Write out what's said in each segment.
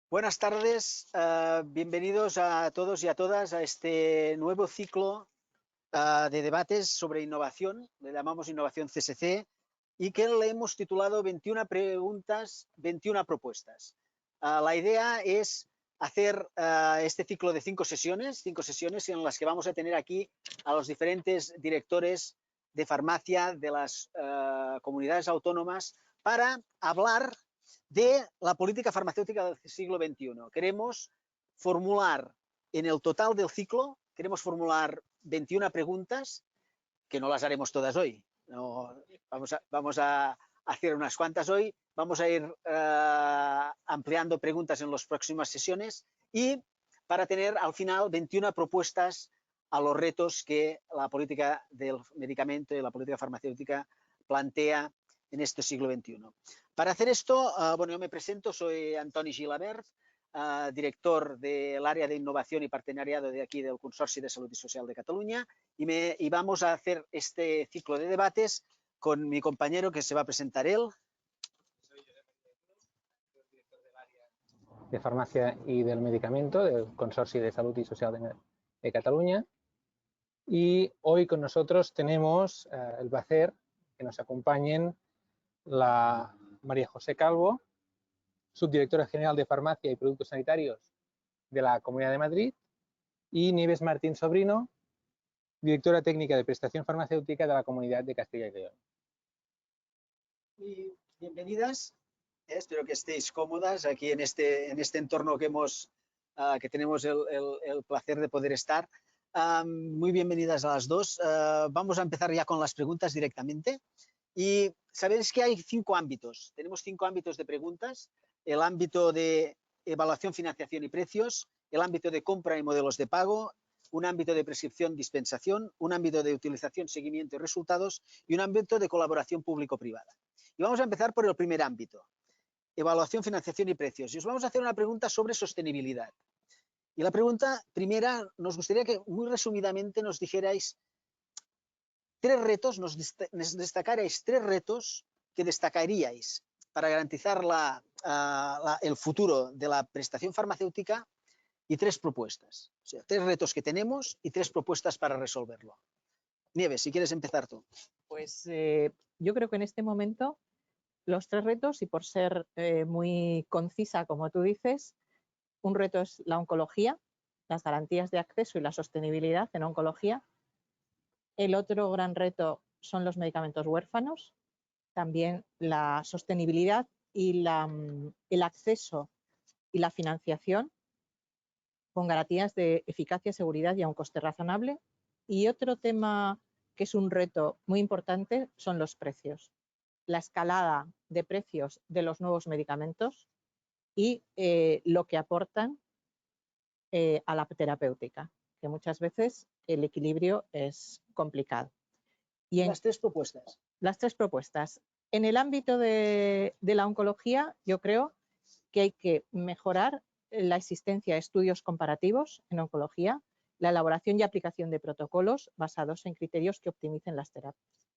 Buenas tardes, bienvenidos a todos y a todas a este nuevo ciclo de debates sobre innovación, le llamamos Innovación CSC, y que le hemos titulado 21 preguntas, 21 propuestas. La idea es hacer este ciclo de 5 sesiones en las que vamos a tener aquí a los diferentes directores de farmacia de las comunidades autónomas para hablar de la política farmacéutica del siglo XXI. Queremos formular en el total del ciclo, queremos formular 21 preguntas, que no las haremos todas hoy. No, vamos a hacer unas cuantas hoy, vamos a ir ampliando preguntas en las próximas sesiones y para tener al final 21 propuestas a los retos que la política del medicamento y la política farmacéutica plantea en este siglo XXI. Para hacer esto, bueno, yo me presento, soy Antoni Gilabert, director del área de innovación y partenariado de aquí del Consorci de Salud y Social de Cataluña y vamos a hacer este ciclo de debates con mi compañero que se va a presentar él. Soy director del área de farmacia y del medicamento del Consorci de Salud y Social de Cataluña y hoy con nosotros tenemos el placer que nos acompañen la María José Calvo, subdirectora general de Farmacia y Productos Sanitarios de la Comunidad de Madrid, y Nieves Martín Sobrino, directora técnica de prestación farmacéutica de la Comunidad de Castilla y León. Y bienvenidas, espero que estéis cómodas aquí en este entorno que tenemos el placer de poder estar. Muy bienvenidas a las dos. Vamos a empezar ya con las preguntas directamente. Y sabéis que hay 5 ámbitos. Tenemos 5 ámbitos de preguntas. El ámbito de evaluación, financiación y precios, el ámbito de compra y modelos de pago, un ámbito de prescripción, dispensación, un ámbito de utilización, seguimiento y resultados y un ámbito de colaboración público-privada. Y vamos a empezar por el primer ámbito, evaluación, financiación y precios. Y os vamos a hacer una pregunta sobre sostenibilidad. Y la pregunta primera, nos gustaría que muy resumidamente nos dijerais 3 retos, nos destacarais 3 retos que destacaríais para garantizar el futuro de la prestación farmacéutica y 3 propuestas. O sea, 3 retos que tenemos y 3 propuestas para resolverlo. Nieves, si quieres empezar tú. Pues yo creo que en este momento los 3 retos, y por ser muy concisa como tú dices, un reto es la oncología, las garantías de acceso y la sostenibilidad en oncología. El otro gran reto son los medicamentos huérfanos, también la sostenibilidad y el acceso y la financiación con garantías de eficacia, seguridad y a un coste razonable. Y otro tema que es un reto muy importante son los precios, la escalada de precios de los nuevos medicamentos y lo que aportan a la terapéutica, que muchas veces el equilibrio es complicado. Y las 3 propuestas. Las 3 propuestas. En el ámbito de la oncología, yo creo que hay que mejorar la existencia de estudios comparativos en oncología, la elaboración y aplicación de protocolos basados en criterios que optimicen las terapias.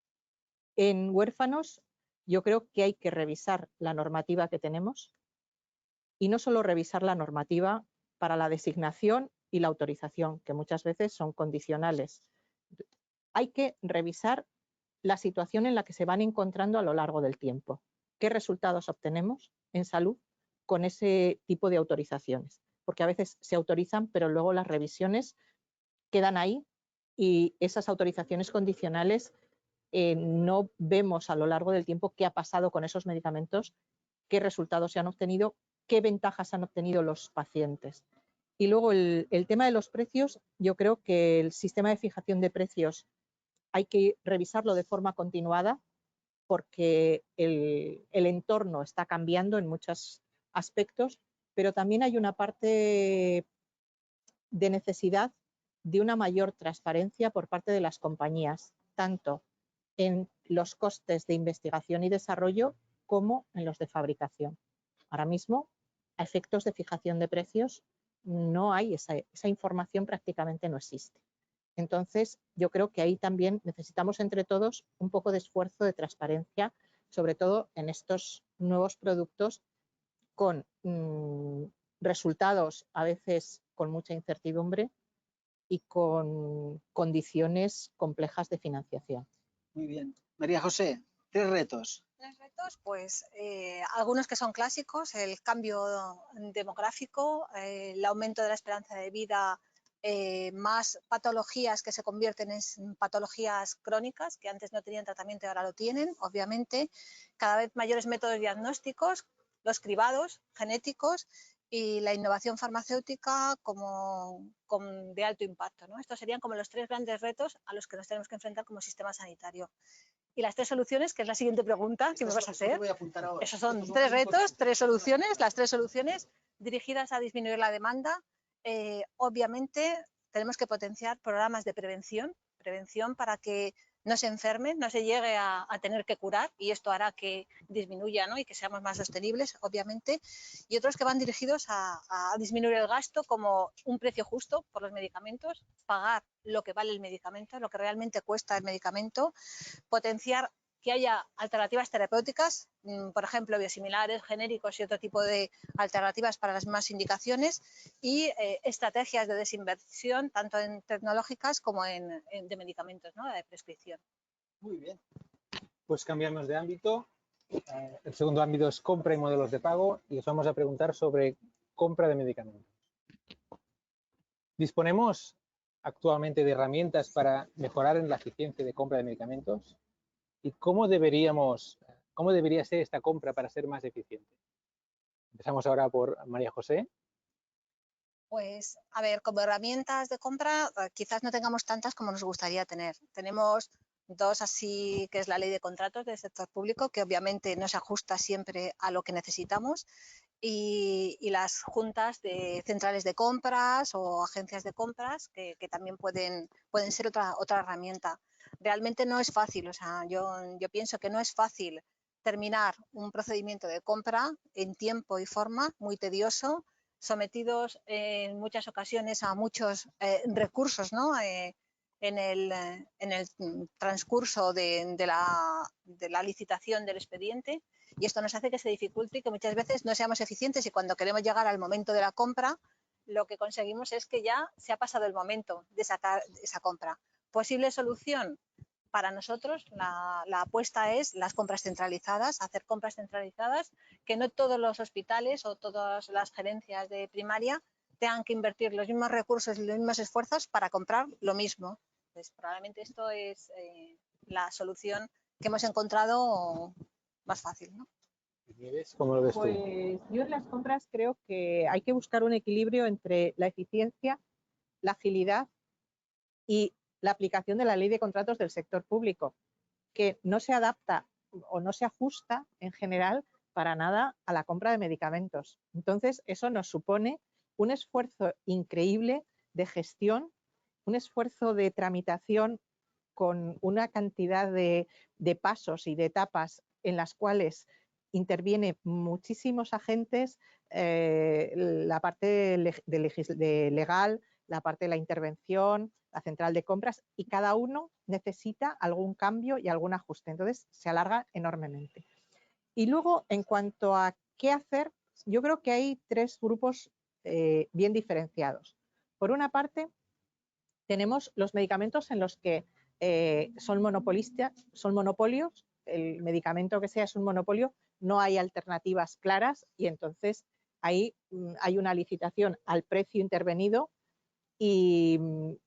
En huérfanos, yo creo que hay que revisar la normativa que tenemos y no solo revisar la normativa para la designación y la autorización, que muchas veces son condicionales. Hay que revisar la situación en la que se van encontrando a lo largo del tiempo. ¿Qué resultados obtenemos en salud con ese tipo de autorizaciones? Porque a veces se autorizan, pero luego las revisiones quedan ahí y esas autorizaciones condicionales no vemos a lo largo del tiempo qué ha pasado con esos medicamentos, qué resultados se han obtenido, qué ventajas han obtenido los pacientes. Y luego el tema de los precios, yo creo que el sistema de fijación de precios hay que revisarlo de forma continuada porque el entorno está cambiando en muchos aspectos, pero también hay una parte de necesidad de una mayor transparencia por parte de las compañías, tanto en los costes de investigación y desarrollo como en los de fabricación. Ahora mismo, a efectos de fijación de precios, no hay esa información, prácticamente no existe. Entonces, yo creo que ahí también necesitamos entre todos un poco de esfuerzo de transparencia, sobre todo en estos nuevos productos con resultados a veces con mucha incertidumbre y con condiciones complejas de financiación. Muy bien. María José, 3 retos. Los retos, pues algunos que son clásicos, el cambio demográfico, el aumento de la esperanza de vida, más patologías que se convierten en patologías crónicas, que antes no tenían tratamiento y ahora lo tienen, obviamente, cada vez mayores métodos diagnósticos, los cribados genéticos y la innovación farmacéutica de alto impacto, ¿no? Estos serían como los 3 grandes retos a los que nos tenemos que enfrentar como sistema sanitario. Y las 3 soluciones, que es la siguiente pregunta que me vas a hacer. Esos son 3 retos, 3 soluciones, las 3 soluciones dirigidas a disminuir la demanda. Obviamente tenemos que potenciar programas de prevención para que no se enfermen, no se llegue a tener que curar, y esto hará que disminuya, ¿no? Y que seamos más sostenibles, obviamente. Y otros que van dirigidos a disminuir el gasto, como un precio justo por los medicamentos, pagar lo que vale el medicamento, lo que realmente cuesta el medicamento, potenciar que haya alternativas terapéuticas, por ejemplo, biosimilares, genéricos y otro tipo de alternativas para las mismas indicaciones, y estrategias de desinversión, tanto en tecnológicas como de medicamentos, ¿no? De prescripción. Muy bien. Pues cambiamos de ámbito. El segundo ámbito es compra y modelos de pago, y os vamos a preguntar sobre compra de medicamentos. ¿Disponemos actualmente de herramientas para mejorar en la eficiencia de compra de medicamentos? ¿Y cómo debería ser esta compra para ser más eficiente? Empezamos ahora por María José. Pues, a ver, como herramientas de compra, quizás no tengamos tantas como nos gustaría tener. Tenemos 2 así, que es la ley de contratos del sector público, que obviamente no se ajusta siempre a lo que necesitamos, y las juntas de centrales de compras o agencias de compras, que también pueden ser otra herramienta. Realmente no es fácil, o sea, yo pienso que no es fácil terminar un procedimiento de compra en tiempo y forma, muy tedioso, sometidos en muchas ocasiones a muchos recursos, ¿no? En el transcurso de la licitación del expediente, y esto nos hace que se dificulte y que muchas veces no seamos eficientes, y cuando queremos llegar al momento de la compra, lo que conseguimos es que ya se ha pasado el momento de sacar esa compra. Posible solución. Para nosotros la apuesta es las compras centralizadas, hacer compras centralizadas, que no todos los hospitales o todas las gerencias de primaria tengan que invertir los mismos recursos y los mismos esfuerzos para comprar lo mismo. Pues probablemente esto es la solución que hemos encontrado más fácil, ¿no? ¿Cómo lo ves tú? Pues yo en las compras creo que hay que buscar un equilibrio entre la eficiencia, la agilidad y la aplicación de la ley de contratos del sector público, que no se adapta o no se ajusta en general para nada a la compra de medicamentos. Entonces, eso nos supone un esfuerzo increíble de gestión, un esfuerzo de tramitación con una cantidad de pasos y de etapas en las cuales interviene muchísimos agentes, la parte de legal, la parte de la intervención, la central de compras, y cada uno necesita algún cambio y algún ajuste. Entonces, se alarga enormemente. Y luego, en cuanto a qué hacer, yo creo que hay 3 grupos bien diferenciados. Por una parte, tenemos los medicamentos en los que son monopolios, el medicamento que sea es un monopolio, no hay alternativas claras, y entonces ahí hay una licitación al precio intervenido y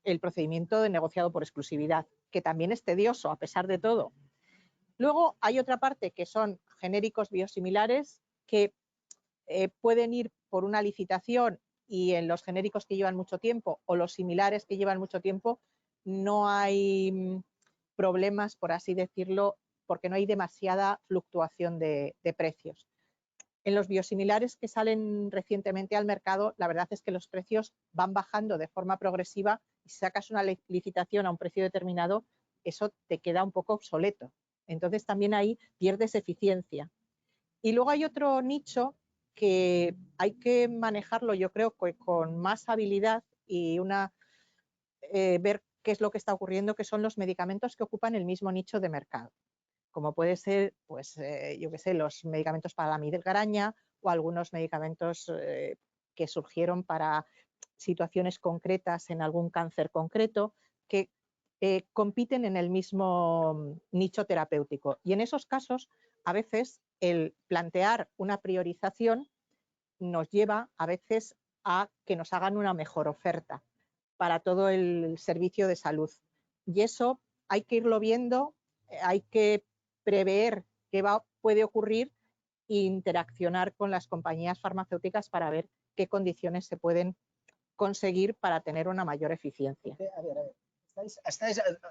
el procedimiento de negociado por exclusividad, que también es tedioso a pesar de todo. Luego hay otra parte que son genéricos biosimilares, que pueden ir por una licitación, y en los genéricos que llevan mucho tiempo o los similares que llevan mucho tiempo no hay problemas, por así decirlo, porque no hay demasiada fluctuación de precios. En los biosimilares que salen recientemente al mercado, la verdad es que los precios van bajando de forma progresiva y si sacas una licitación a un precio determinado, eso te queda un poco obsoleto. Entonces también ahí pierdes eficiencia. Y luego hay otro nicho que hay que manejarlo, yo creo, con más habilidad y ver qué es lo que está ocurriendo, que son los medicamentos que ocupan el mismo nicho de mercado, como puede ser, pues, yo qué sé, los medicamentos para la migraña o algunos medicamentos que surgieron para situaciones concretas en algún cáncer concreto, que compiten en el mismo nicho terapéutico. Y en esos casos, a veces, el plantear una priorización nos lleva a veces a que nos hagan una mejor oferta para todo el servicio de salud. Y eso hay que irlo viendo, hay que prever qué puede ocurrir e interaccionar con las compañías farmacéuticas para ver qué condiciones se pueden conseguir para tener una mayor eficiencia. A ver.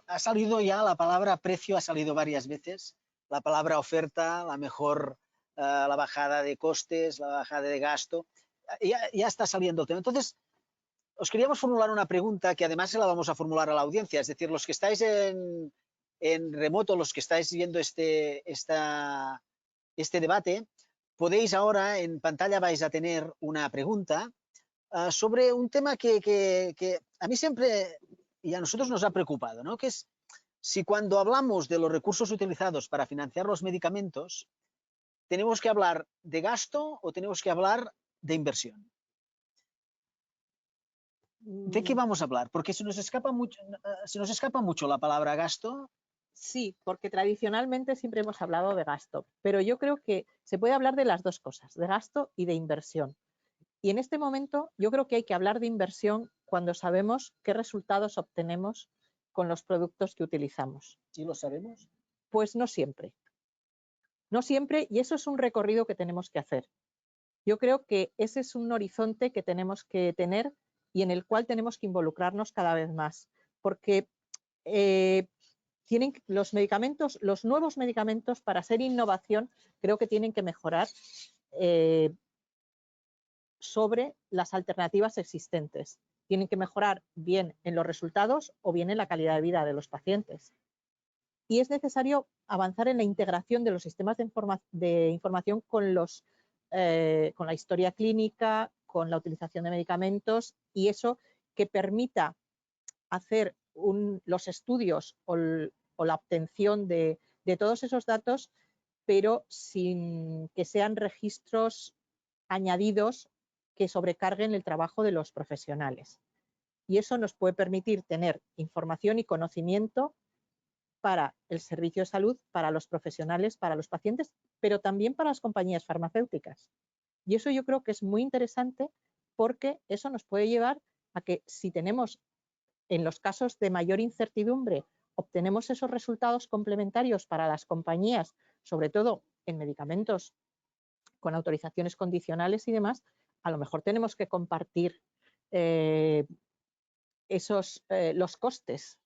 Ha salido ya la palabra precio, ha salido varias veces, la palabra oferta, la mejor, la bajada de costes, la bajada de gasto, ya está saliendo el tema. Entonces, os queríamos formular una pregunta que además se la vamos a formular a la audiencia, es decir, los que estáis en remoto, los que estáis viendo este debate, podéis ahora, en pantalla vais a tener una pregunta sobre un tema que a mí siempre y a nosotros nos ha preocupado, ¿no? Que es si cuando hablamos de los recursos utilizados para financiar los medicamentos, tenemos que hablar de gasto o tenemos que hablar de inversión. ¿De qué vamos a hablar? Porque se nos escapa mucho la palabra gasto. Sí, porque tradicionalmente siempre hemos hablado de gasto, pero yo creo que se puede hablar de las dos cosas, de gasto y de inversión. Y en este momento yo creo que hay que hablar de inversión cuando sabemos qué resultados obtenemos con los productos que utilizamos. ¿Sí lo sabemos? Pues no siempre. No siempre, y eso es un recorrido que tenemos que hacer. Yo creo que ese es un horizonte que tenemos que tener y en el cual tenemos que involucrarnos cada vez más, porque los medicamentos, los nuevos medicamentos, para ser innovación, creo que tienen que mejorar sobre las alternativas existentes. Tienen que mejorar bien en los resultados o bien en la calidad de vida de los pacientes. Y es necesario avanzar en la integración de los sistemas de información con la historia clínica, con la utilización de medicamentos y eso que permita hacer los estudios o la obtención de todos esos datos, pero sin que sean registros añadidos que sobrecarguen el trabajo de los profesionales. Y eso nos puede permitir tener información y conocimiento para el servicio de salud, para los profesionales, para los pacientes, pero también para las compañías farmacéuticas. Y eso yo creo que es muy interesante porque eso nos puede llevar a que si tenemos, en los casos de mayor incertidumbre, obtenemos esos resultados complementarios para las compañías, sobre todo en medicamentos con autorizaciones condicionales y demás, a lo mejor tenemos que compartir los costes.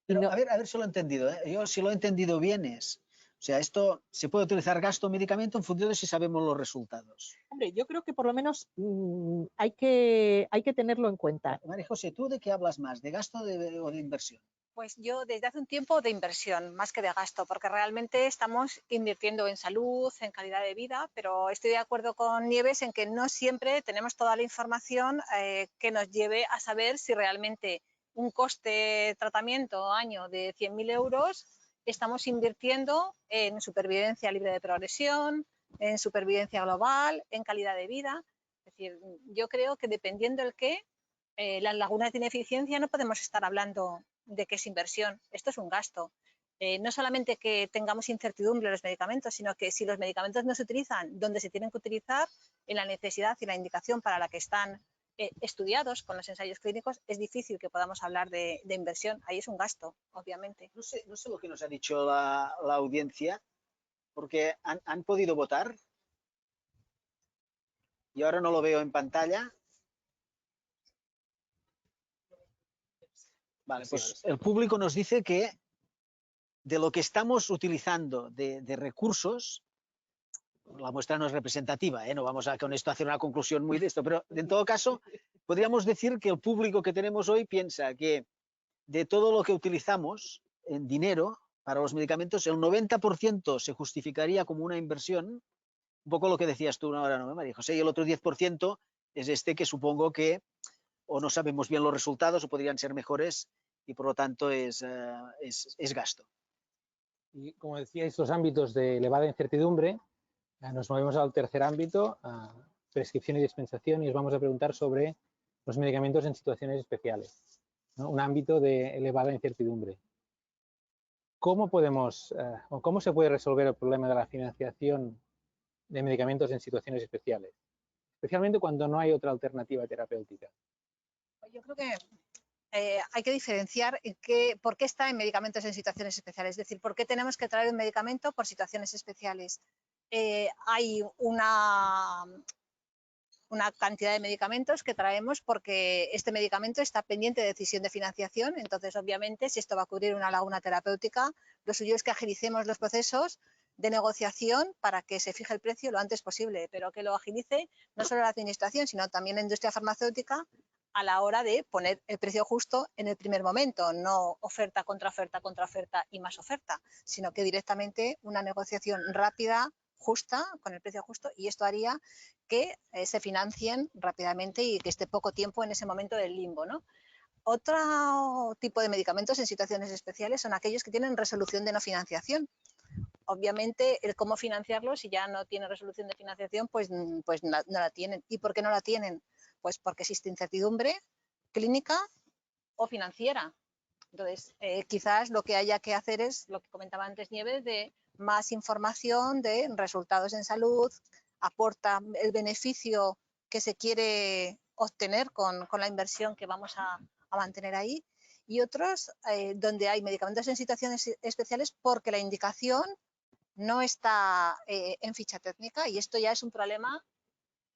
Pero, a ver si lo he entendido. Yo si lo he entendido bien o sea, esto se puede utilizar gasto o medicamento en función de si sabemos los resultados. Hombre, yo creo que por lo menos hay que tenerlo en cuenta. María José, ¿tú de qué hablas más? ¿De gasto o de inversión? Pues yo desde hace un tiempo de inversión, más que de gasto, porque realmente estamos invirtiendo en salud, en calidad de vida, pero estoy de acuerdo con Nieves en que no siempre tenemos toda la información que nos lleve a saber si realmente un coste de tratamiento año de 100.000 euros estamos invirtiendo en supervivencia libre de progresión, en supervivencia global, en calidad de vida. Es decir, yo creo que dependiendo del qué, las lagunas de ineficiencia no podemos estar hablando de que es inversión, esto es un gasto. No solamente que tengamos incertidumbre en los medicamentos, sino que si los medicamentos no se utilizan donde se tienen que utilizar, en la necesidad y la indicación para la que están estudiados con los ensayos clínicos, es difícil que podamos hablar de inversión. Ahí es un gasto, obviamente. No sé lo que nos ha dicho la audiencia, porque han podido votar. Y ahora no lo veo en pantalla. Vale, pues el público nos dice que de lo que estamos utilizando de recursos, la muestra no es representativa, no vamos a con esto a hacer una conclusión muy de esto, pero en todo caso podríamos decir que el público que tenemos hoy piensa que de todo lo que utilizamos en dinero para los medicamentos, el 90% se justificaría como una inversión, un poco lo que decías tú ahora, ¿no, María José? Y el otro 10% es este que supongo que o no sabemos bien los resultados o podrían ser mejores y por lo tanto es gasto. Y como decíais, los ámbitos de elevada incertidumbre, nos movemos al tercer ámbito, a prescripción y dispensación, y os vamos a preguntar sobre los medicamentos en situaciones especiales, ¿no? Un ámbito de elevada incertidumbre. ¿Cómo podemos o cómo se puede resolver el problema de la financiación de medicamentos en situaciones especiales? Especialmente cuando no hay otra alternativa terapéutica. Yo creo que hay que diferenciar por qué está en medicamentos en situaciones especiales, es decir, por qué tenemos que traer un medicamento por situaciones especiales. Hay una cantidad de medicamentos que traemos porque este medicamento está pendiente de decisión de financiación, entonces obviamente si esto va a cubrir una laguna terapéutica, lo suyo es que agilicemos los procesos de negociación para que se fije el precio lo antes posible, pero que lo agilice no solo la administración, sino también la industria farmacéutica a la hora de poner el precio justo en el primer momento, no oferta contra oferta contra oferta y más oferta, sino que directamente una negociación rápida, justa, con el precio justo, y esto haría que se financien rápidamente y que esté poco tiempo en ese momento del limbo, ¿no? Otro tipo de medicamentos en situaciones especiales son aquellos que tienen resolución de no financiación. Obviamente, el cómo financiarlo, si ya no tiene resolución de financiación, pues no la tienen. ¿Y por qué no la tienen? Pues porque existe incertidumbre clínica o financiera. Entonces, quizás lo que haya que hacer es lo que comentaba antes Nieves, de más información de resultados en salud, aporta el beneficio que se quiere obtener con la inversión que vamos a mantener ahí, y otros donde hay medicamentos en situaciones especiales porque la indicación no está en ficha técnica, y esto ya es un problema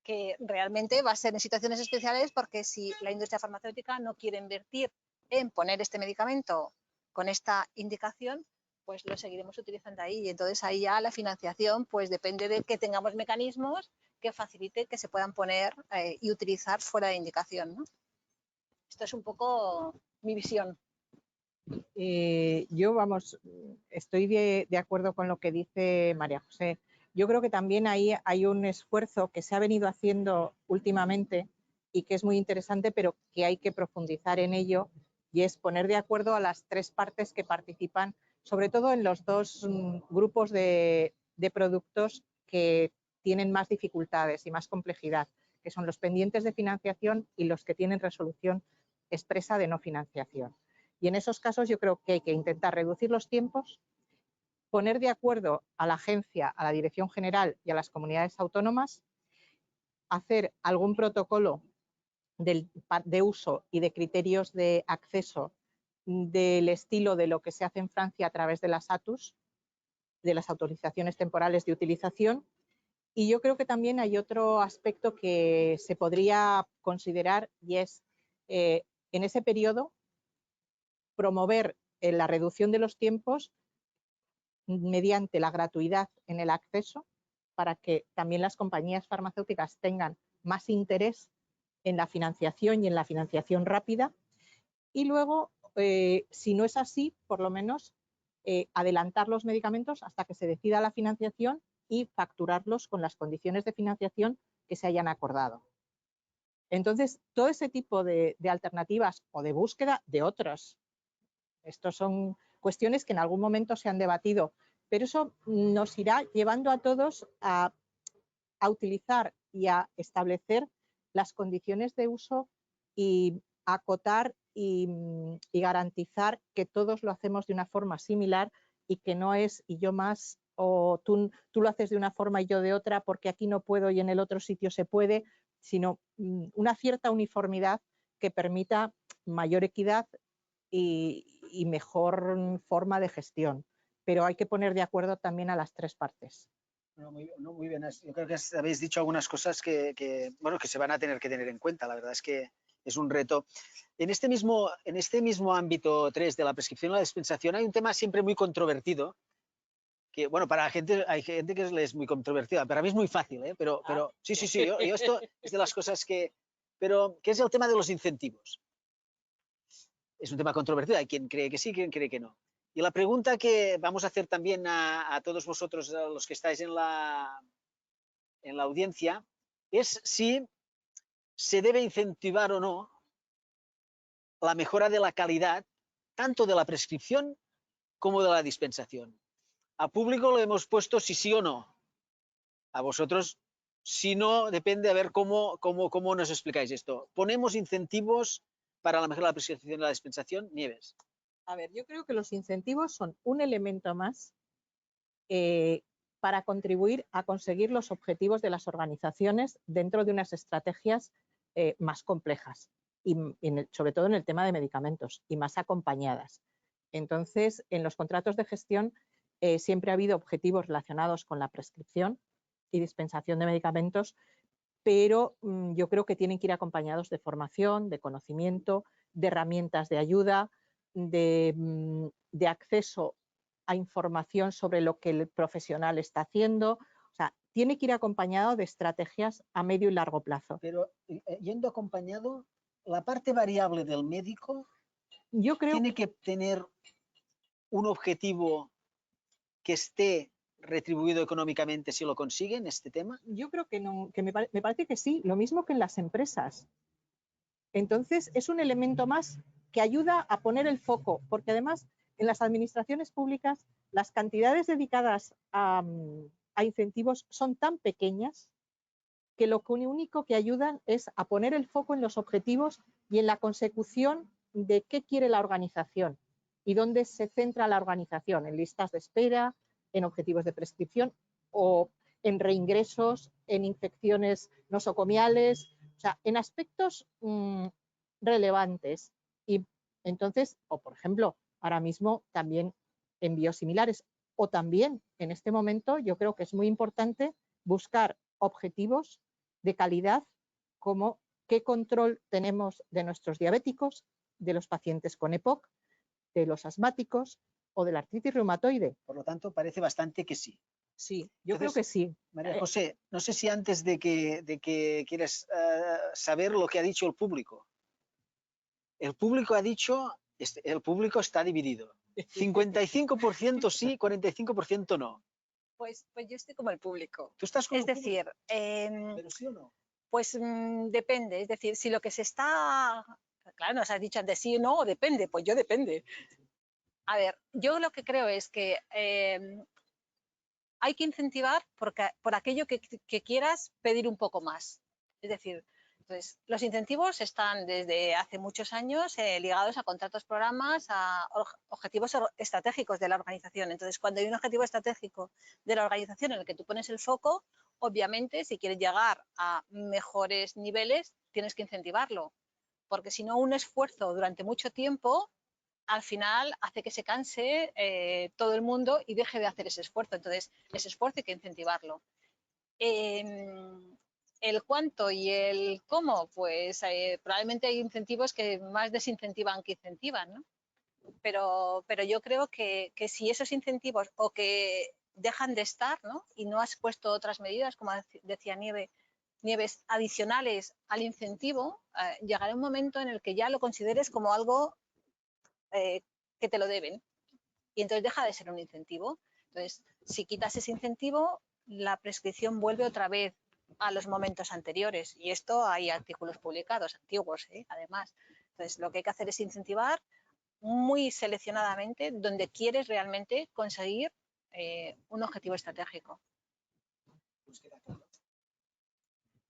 que realmente va a ser en situaciones especiales, porque si la industria farmacéutica no quiere invertir en poner este medicamento con esta indicación, pues lo seguiremos utilizando ahí. Y entonces ahí ya la financiación pues depende de que tengamos mecanismos que facilite que se puedan poner y utilizar fuera de indicación, ¿no? Esto es un poco mi visión. Yo, vamos, estoy de acuerdo con lo que dice María José. Yo creo que también ahí hay un esfuerzo que se ha venido haciendo últimamente y que es muy interesante, pero que hay que profundizar en ello, y es poner de acuerdo a las tres partes que participan, sobre todo en los dos grupos de productos que tienen más dificultades y más complejidad, que son los pendientes de financiación y los que tienen resolución expresa de no financiación. Y en esos casos yo creo que hay que intentar reducir los tiempos, poner de acuerdo a la agencia, a la Dirección General y a las comunidades autónomas, hacer algún protocolo de uso y de criterios de acceso del estilo de lo que se hace en Francia a través de las ATUS, de las autorizaciones temporales de utilización. Y yo creo que también hay otro aspecto que se podría considerar, y es en ese periodo promover la reducción de los tiempos mediante la gratuidad en el acceso, para que también las compañías farmacéuticas tengan más interés en la financiación y en la financiación rápida. Y luego, si no es así, por lo menos adelantar los medicamentos hasta que se decida la financiación y facturarlos con las condiciones de financiación que se hayan acordado. Entonces, todo ese tipo de alternativas o de búsqueda de otros. Estos son cuestiones que en algún momento se han debatido, pero eso nos irá llevando a todos a utilizar y a establecer las condiciones de uso y acotar y garantizar que todos lo hacemos de una forma similar, y que no es y yo más, o tú lo haces de una forma y yo de otra porque aquí no puedo y en el otro sitio se puede, sino una cierta uniformidad que permita mayor equidad y mejor forma de gestión. Pero hay que poner de acuerdo también a las tres partes. No, muy bien. Yo creo que habéis dicho algunas cosas que se van a tener que tener en cuenta. La verdad es que es un reto. En este mismo ámbito 3 de la prescripción y la dispensación hay un tema siempre muy controvertido, que, bueno, para la gente, hay gente que es muy controvertida, para mí es muy fácil, pero sí, yo esto es de las cosas que, pero que es el tema de los incentivos. Es un tema controvertido, hay quien cree que sí, quien cree que no. Y la pregunta que vamos a hacer también a todos vosotros, a los que estáis en la audiencia, es si se debe incentivar o no la mejora de la calidad, tanto de la prescripción como de la dispensación. A público lo hemos puesto si sí o no. A vosotros, si no, depende a ver cómo nos explicáis esto. ¿Ponemos incentivos para la mejora de la prescripción y la dispensación? Nieves. A ver, yo creo que los incentivos son un elemento más para contribuir a conseguir los objetivos de las organizaciones dentro de unas estrategias más complejas y sobre todo en el tema de medicamentos y más acompañadas. Entonces, en los contratos de gestión siempre ha habido objetivos relacionados con la prescripción y dispensación de medicamentos, pero yo creo que tienen que ir acompañados de formación, de conocimiento, de herramientas de ayuda, de acceso a información sobre lo que el profesional está haciendo. O sea, tiene que ir acompañado de estrategias a medio y largo plazo. Pero yendo acompañado, la parte variable del médico yo creo tiene que tener un objetivo que esté retribuido económicamente si lo consiguen, este tema. Yo creo que no, que me parece que sí, lo mismo que en las empresas. Entonces, es un elemento más que ayuda a poner el foco, porque además en las administraciones públicas las cantidades dedicadas a incentivos son tan pequeñas que lo único que ayudan es a poner el foco en los objetivos y en la consecución de qué quiere la organización y dónde se centra la organización, en listas de espera, en objetivos de prescripción o en reingresos, en infecciones nosocomiales, o sea, en aspectos relevantes. Y entonces, o por ejemplo, ahora mismo también en biosimilares, o también en este momento yo creo que es muy importante buscar objetivos de calidad como qué control tenemos de nuestros diabéticos, de los pacientes con EPOC, de los asmáticos o de la artritis reumatoide. Por lo tanto, parece bastante que sí. Sí, yo creo que sí. María José, no sé si antes de que quieras saber lo que ha dicho el público. El público ha dicho, el público está dividido. 55% sí, 45% no. Pues yo estoy como el público. ¿Tú estás con Es decir, ¿pero sí o no? Pues depende. Es decir, si lo que se está... Claro, nos has dicho antes sí o no, depende. Pues yo depende. A ver, yo lo que creo es que hay que incentivar por aquello que quieras pedir un poco más. Es decir, entonces, los incentivos están desde hace muchos años ligados a contratos programas, a objetivos estratégicos de la organización. Entonces, cuando hay un objetivo estratégico de la organización en el que tú pones el foco, obviamente, si quieres llegar a mejores niveles, tienes que incentivarlo. Porque si no, un esfuerzo durante mucho tiempo al final hace que se canse todo el mundo y deje de hacer ese esfuerzo. Entonces, ese esfuerzo hay que incentivarlo. El cuánto y el cómo, pues probablemente hay incentivos que más desincentivan que incentivan, ¿no? Pero yo creo que si esos incentivos o que dejan de estar, ¿no? Y no has puesto otras medidas, como decía Nieves, adicionales al incentivo, llegará un momento en el que ya lo consideres como algo que te lo deben y entonces deja de ser un incentivo. Entonces, si quitas ese incentivo, la prescripción vuelve otra vez a los momentos anteriores y esto hay artículos publicados antiguos, además. Entonces, lo que hay que hacer es incentivar muy seleccionadamente donde quieres realmente conseguir un objetivo estratégico.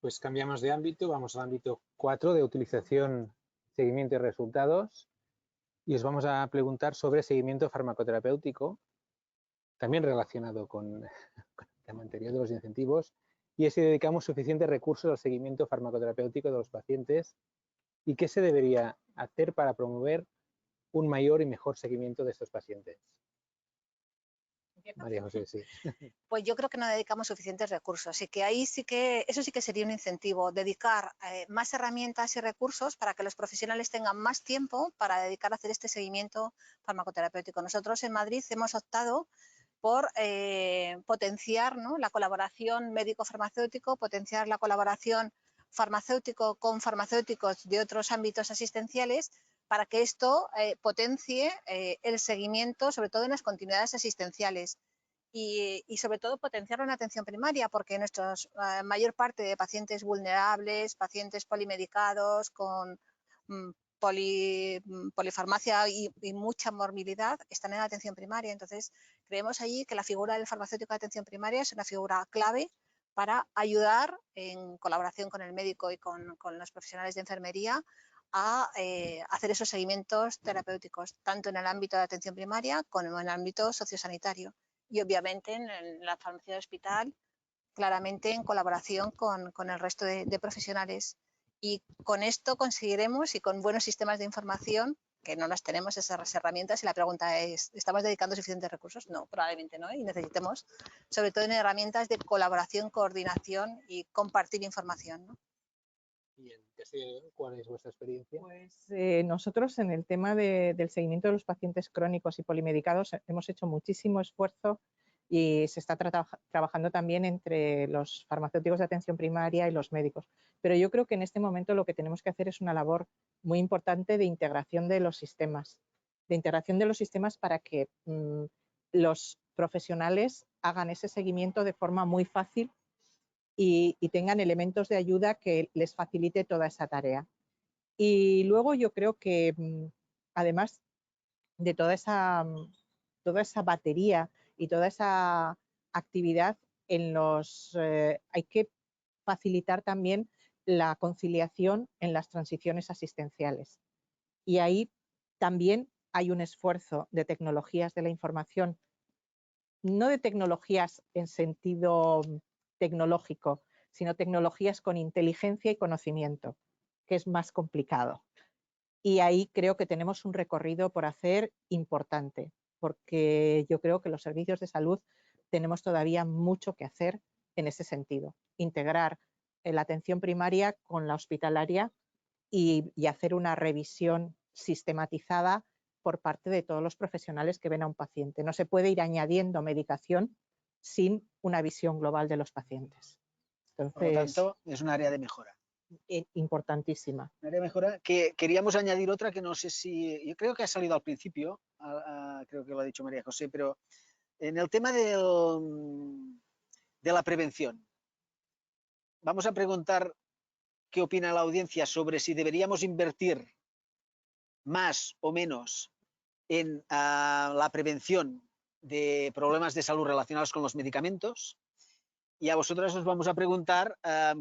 Pues cambiamos de ámbito, vamos al ámbito 4 de utilización, seguimiento y resultados. Y os vamos a preguntar sobre seguimiento farmacoterapéutico, también relacionado con el tema anterior de los incentivos, y es si dedicamos suficientes recursos al seguimiento farmacoterapéutico de los pacientes y qué se debería hacer para promover un mayor y mejor seguimiento de estos pacientes. María José, sí. Pues yo creo que no dedicamos suficientes recursos. Así que ahí eso sí que sería un incentivo, dedicar más herramientas y recursos para que los profesionales tengan más tiempo para dedicar a hacer este seguimiento farmacoterapéutico. Nosotros en Madrid hemos optado por potenciar, ¿no?, la colaboración médico-farmacéutico, potenciar la colaboración farmacéutico con farmacéuticos de otros ámbitos asistenciales, para que esto potencie el seguimiento, sobre todo en las continuidades asistenciales. Y sobre todo potenciarlo en atención primaria, porque nuestra mayor parte de pacientes vulnerables, pacientes polimedicados con polifarmacia y mucha morbilidad están en la atención primaria. Entonces, creemos allí que la figura del farmacéutico de atención primaria es una figura clave para ayudar, en colaboración con el médico y con los profesionales de enfermería, a hacer esos seguimientos terapéuticos, tanto en el ámbito de atención primaria como en el ámbito sociosanitario. Y obviamente en la farmacia de hospital, claramente en colaboración con el resto de profesionales. Y con esto conseguiremos, y con buenos sistemas de información, que no las tenemos esas herramientas, y la pregunta es, ¿estamos dedicando suficientes recursos? No, probablemente no, y necesitemos, sobre todo en herramientas de colaboración, coordinación y compartir información, ¿no? ¿Y en Castilla, cuál es vuestra experiencia? Pues nosotros en el tema del seguimiento de los pacientes crónicos y polimedicados hemos hecho muchísimo esfuerzo y se está trabajando también entre los farmacéuticos de atención primaria y los médicos. Pero yo creo que en este momento lo que tenemos que hacer es una labor muy importante de integración de los sistemas, para que los profesionales hagan ese seguimiento de forma muy fácil y tengan elementos de ayuda que les facilite toda esa tarea. Y luego yo creo que además de toda esa batería y toda esa actividad, hay que facilitar también la conciliación en las transiciones asistenciales. Y ahí también hay un esfuerzo de tecnologías de la información, no de tecnologías en sentido tecnológico, sino tecnologías con inteligencia y conocimiento, que es más complicado. Y ahí creo que tenemos un recorrido por hacer importante, porque yo creo que los servicios de salud tenemos todavía mucho que hacer en ese sentido. Integrar la atención primaria con la hospitalaria y hacer una revisión sistematizada por parte de todos los profesionales que ven a un paciente. No se puede ir añadiendo medicación sin una visión global de los pacientes. Entonces, por lo tanto, es un área de mejora. Importantísima. Un área de mejora que queríamos añadir otra que no sé si, yo creo que ha salido al principio, creo que lo ha dicho María José, pero en el tema de la prevención. Vamos a preguntar qué opina la audiencia sobre si deberíamos invertir más o menos en la prevención de problemas de salud relacionados con los medicamentos, y a vosotras os vamos a preguntar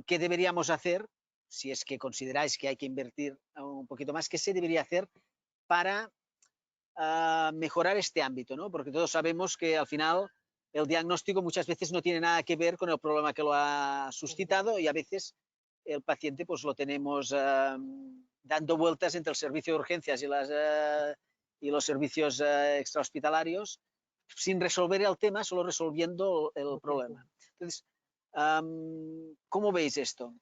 qué deberíamos hacer, si es que consideráis que hay que invertir un poquito más, qué se debería hacer para mejorar este ámbito, ¿no? Porque todos sabemos que al final el diagnóstico muchas veces no tiene nada que ver con el problema que lo ha suscitado, y a veces el paciente pues lo tenemos dando vueltas entre el servicio de urgencias y los servicios extrahospitalarios sin resolver el tema, solo resolviendo el problema. Entonces, ¿cómo veis esto?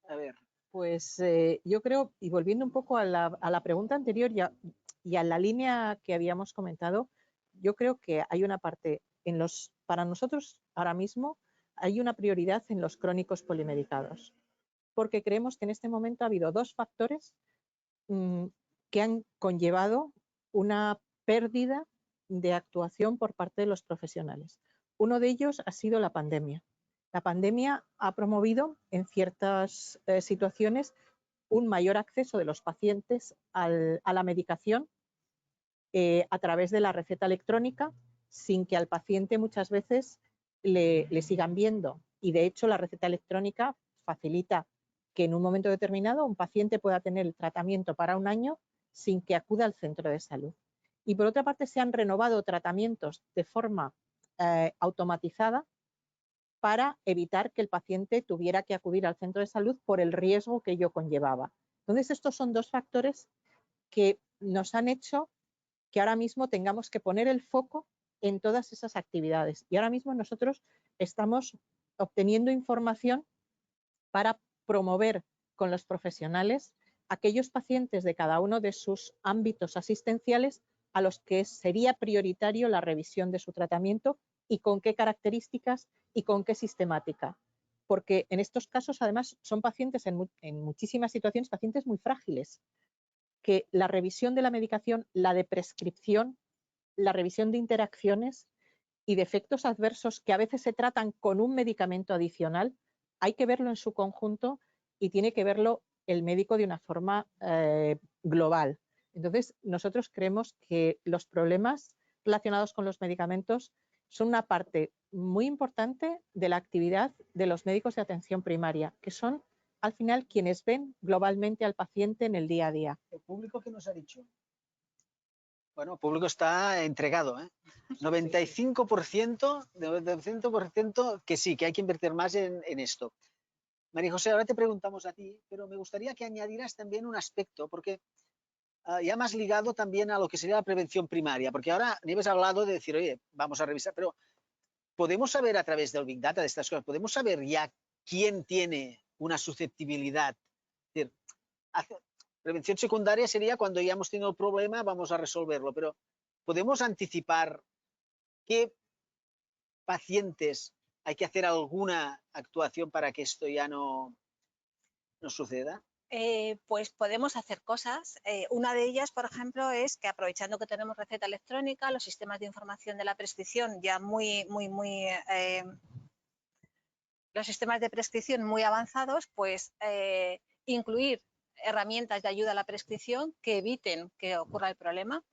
A ver. Pues yo creo, y volviendo un poco a la pregunta anterior y a la línea que habíamos comentado, yo creo que hay una parte, para nosotros ahora mismo hay una prioridad en los crónicos polimedicados, porque creemos que en este momento ha habido dos factores que han conllevado una pérdida de actuación por parte de los profesionales. Uno de ellos ha sido la pandemia. La pandemia ha promovido en ciertas situaciones un mayor acceso de los pacientes a la medicación a través de la receta electrónica, sin que al paciente muchas veces le sigan viendo. Y de hecho la receta electrónica facilita que en un momento determinado un paciente pueda tener el tratamiento para un año sin que acuda al centro de salud. Y por otra parte se han renovado tratamientos de forma automatizada para evitar que el paciente tuviera que acudir al centro de salud por el riesgo que ello conllevaba. Entonces, estos son dos factores que nos han hecho que ahora mismo tengamos que poner el foco en todas esas actividades. Y ahora mismo nosotros estamos obteniendo información para promover con los profesionales aquellos pacientes de cada uno de sus ámbitos asistenciales a los que sería prioritario la revisión de su tratamiento y con qué características y con qué sistemática. Porque en estos casos, además, son pacientes en muchísimas situaciones, pacientes muy frágiles, que la revisión de la medicación, la de prescripción, la revisión de interacciones y de efectos adversos que a veces se tratan con un medicamento adicional, hay que verlo en su conjunto y tiene que verlo el médico de una forma global. Entonces, nosotros creemos que los problemas relacionados con los medicamentos son una parte muy importante de la actividad de los médicos de atención primaria, que son al final quienes ven globalmente al paciente en el día a día. ¿El público qué nos ha dicho? Bueno, el público está entregado, ¿eh? 95% que sí, que hay que invertir más en esto. María José, ahora te preguntamos a ti, pero me gustaría que añadieras también un aspecto, porque ya más ligado también a lo que sería la prevención primaria, porque ahora Nieves ha hablado de decir, oye, vamos a revisar, pero podemos saber a través del Big Data, de estas cosas, podemos saber ya quién tiene una susceptibilidad. Es decir, prevención secundaria sería cuando ya hemos tenido el problema, vamos a resolverlo, pero ¿podemos anticipar qué pacientes hay que hacer alguna actuación para que esto ya no suceda? Pues podemos hacer cosas. Una de ellas, por ejemplo, es que aprovechando que tenemos receta electrónica, los sistemas de información de la prescripción ya los sistemas de prescripción muy avanzados, pues incluir herramientas de ayuda a la prescripción que eviten que ocurra el problema.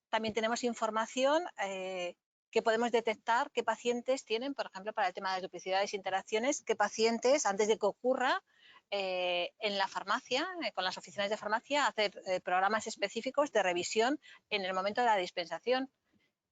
También tenemos información que podemos detectar qué pacientes tienen, por ejemplo, para el tema de las duplicidades e interacciones, qué pacientes, antes de que ocurra, en la farmacia, con las oficinas de farmacia, hacer programas específicos de revisión en el momento de la dispensación.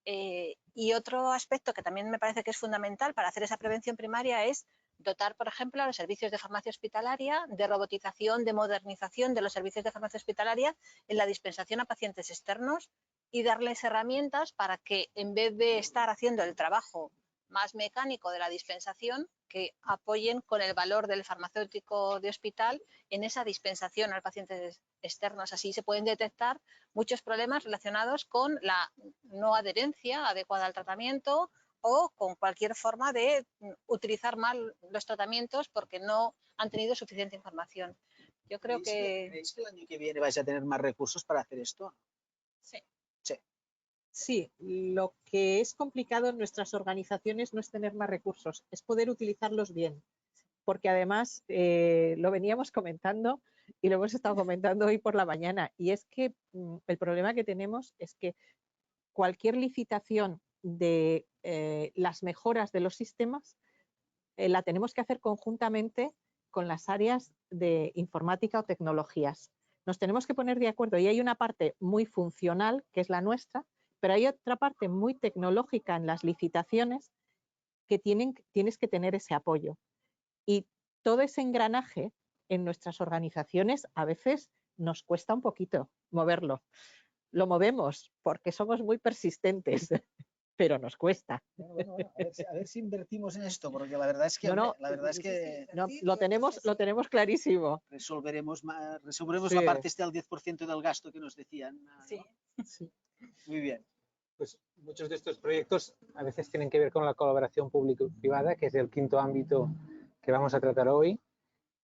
Y otro aspecto que también me parece que es fundamental para hacer esa prevención primaria es dotar, por ejemplo, a los servicios de farmacia hospitalaria de robotización, de modernización de los servicios de farmacia hospitalaria en la dispensación a pacientes externos y darles herramientas para que, en vez de estar haciendo el trabajo más mecánico de la dispensación, que apoyen con el valor del farmacéutico de hospital en esa dispensación a pacientes externos. Así se pueden detectar muchos problemas relacionados con la no adherencia adecuada al tratamiento o con cualquier forma de utilizar mal los tratamientos porque no han tenido suficiente información. Yo creo ¿Creéis que el año que viene vais a tener más recursos para hacer esto? Sí. Sí, lo que es complicado en nuestras organizaciones no es tener más recursos, es poder utilizarlos bien. Porque además lo veníamos comentando y lo hemos estado comentando hoy por la mañana. Y es que el problema que tenemos es que cualquier licitación de las mejoras de los sistemas la tenemos que hacer conjuntamente con las áreas de informática o tecnologías. Nos tenemos que poner de acuerdo y hay una parte muy funcional, que es la nuestra, pero hay otra parte muy tecnológica en las licitaciones que tienes que tener ese apoyo. Y todo ese engranaje en nuestras organizaciones a veces nos cuesta un poquito moverlo. Lo movemos porque somos muy persistentes, pero nos cuesta. Bueno, a ver si invertimos en esto, porque la verdad es que, lo tenemos clarísimo. Resolveremos la parte del 10% del gasto que nos decían. ¿No? Sí. Muy bien. Pues muchos de estos proyectos a veces tienen que ver con la colaboración público-privada, que es el quinto ámbito que vamos a tratar hoy.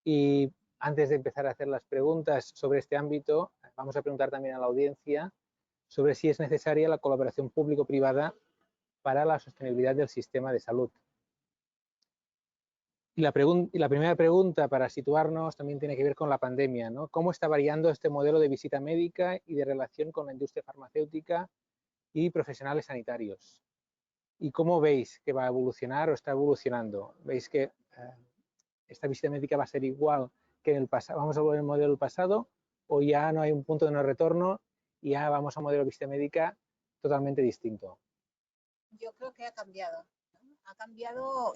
Y antes de empezar a hacer las preguntas sobre este ámbito, vamos a preguntar también a la audiencia sobre si es necesaria la colaboración público-privada para la sostenibilidad del sistema de salud. Y la primera pregunta para situarnos también tiene que ver con la pandemia, ¿no? ¿Cómo está variando este modelo de visita médica y de relación con la industria farmacéutica y profesionales sanitarios? ¿Y cómo veis que va a evolucionar o está evolucionando? ¿Veis que esta visita médica va a ser igual que en el pasado? ¿Vamos a volver al modelo del pasado o ya no hay un punto de no retorno y ya vamos a un modelo de visita médica totalmente distinto? Yo creo que ha cambiado.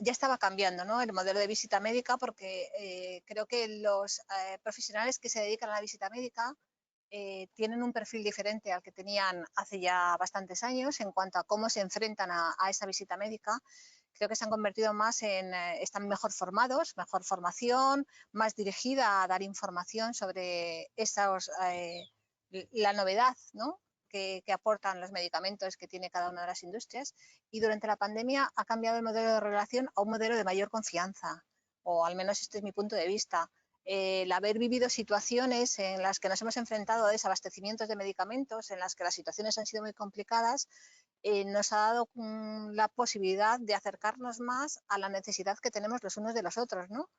Ya estaba cambiando, ¿no?, el modelo de visita médica, porque creo que los profesionales que se dedican a la visita médica tienen un perfil diferente al que tenían hace ya bastantes años en cuanto a cómo se enfrentan a esa visita médica. Creo que se han convertido más en, están mejor formados, mejor formación, más dirigida a dar información sobre la novedad, ¿no?, que aportan los medicamentos que tiene cada una de las industrias. Y durante la pandemia ha cambiado el modelo de relación a un modelo de mayor confianza, o al menos este es mi punto de vista. El haber vivido situaciones en las que nos hemos enfrentado a desabastecimientos de medicamentos, en las que las situaciones han sido muy complicadas, nos ha dado la posibilidad de acercarnos más a la necesidad que tenemos los unos de los otros, ¿no?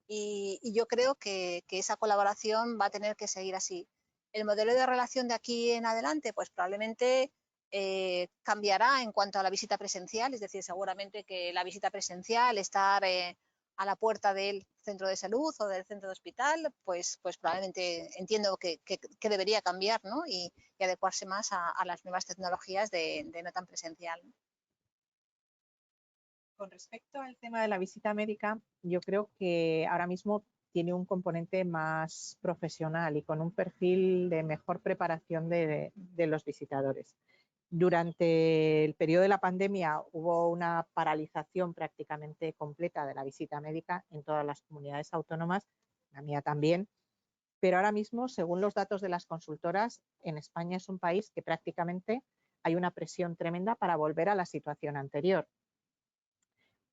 Y yo creo que esa colaboración va a tener que seguir así. El modelo de relación de aquí en adelante, pues probablemente cambiará en cuanto a la visita presencial, es decir, seguramente que la visita presencial, estar a la puerta del centro de salud o del centro de hospital, pues probablemente entiendo que debería cambiar, ¿no?, y adecuarse más a las nuevas tecnologías de no tan presencial. Con respecto al tema de la visita médica, yo creo que ahora mismo tiene un componente más profesional y con un perfil de mejor preparación de los visitadores. Durante el periodo de la pandemia hubo una paralización prácticamente completa de la visita médica en todas las comunidades autónomas, la mía también, pero ahora mismo, según los datos de las consultoras, en España es un país que prácticamente hay una presión tremenda para volver a la situación anterior,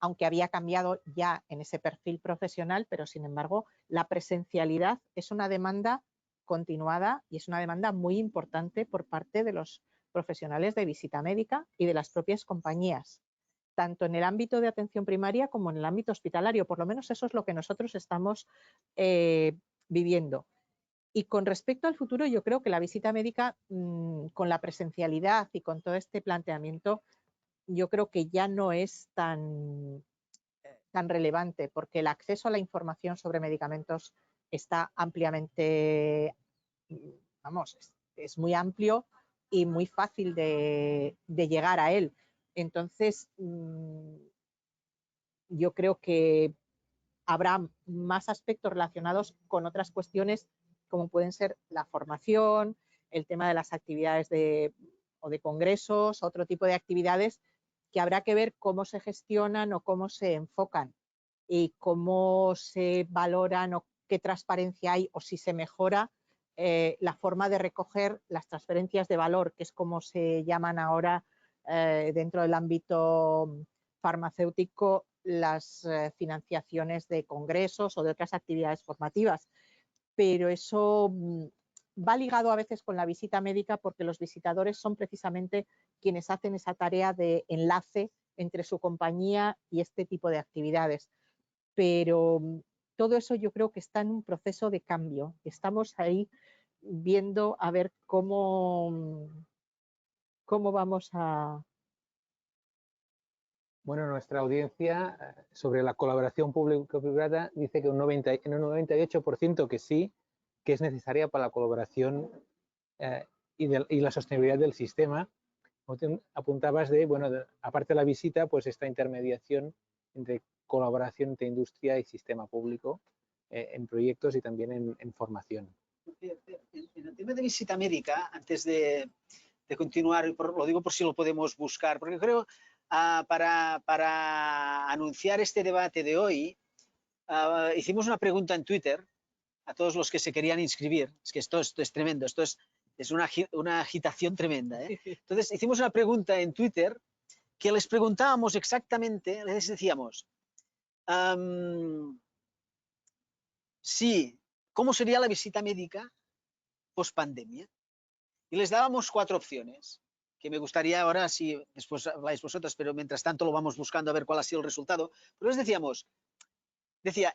aunque había cambiado ya en ese perfil profesional, pero sin embargo la presencialidad es una demanda continuada y es una demanda muy importante por parte de los profesionales de visita médica y de las propias compañías, tanto en el ámbito de atención primaria como en el ámbito hospitalario. Por lo menos eso es lo que nosotros estamos viviendo. Y con respecto al futuro, yo creo que la visita médica, con la presencialidad y con todo este planteamiento, yo creo que ya no es tan relevante, porque el acceso a la información sobre medicamentos está ampliamente, vamos, es muy amplio y muy fácil de llegar a él. Entonces, yo creo que habrá más aspectos relacionados con otras cuestiones como pueden ser la formación, el tema de las actividades o de congresos, otro tipo de actividades que habrá que ver cómo se gestionan o cómo se enfocan y cómo se valoran o qué transparencia hay o si se mejora la forma de recoger las transferencias de valor, que es como se llaman ahora dentro del ámbito farmacéutico las financiaciones de congresos o de otras actividades formativas. Pero eso va ligado a veces con la visita médica porque los visitadores son precisamente quienes hacen esa tarea de enlace entre su compañía y este tipo de actividades. Pero todo eso yo creo que está en un proceso de cambio. Estamos ahí viendo a ver cómo vamos a... Bueno, nuestra audiencia sobre la colaboración público-privada dice que en un 98% que sí, que es necesaria para la colaboración y la sostenibilidad del sistema. Apuntabas aparte de la visita, pues esta intermediación entre colaboración entre industria y sistema público en proyectos y también en formación. En el tema de visita médica, antes de continuar, lo digo por si lo podemos buscar, porque creo para anunciar este debate de hoy, hicimos una pregunta en Twitter a todos los que se querían inscribir. Es que esto es tremendo, esto es una agitación tremenda, ¿eh? Entonces hicimos una pregunta en Twitter que les preguntábamos exactamente, les decíamos, ¿cómo sería la visita médica post pandemia? Y les dábamos 4 opciones, que me gustaría ahora, si después habláis vosotros, pero mientras tanto lo vamos buscando a ver cuál ha sido el resultado. Pero les decía,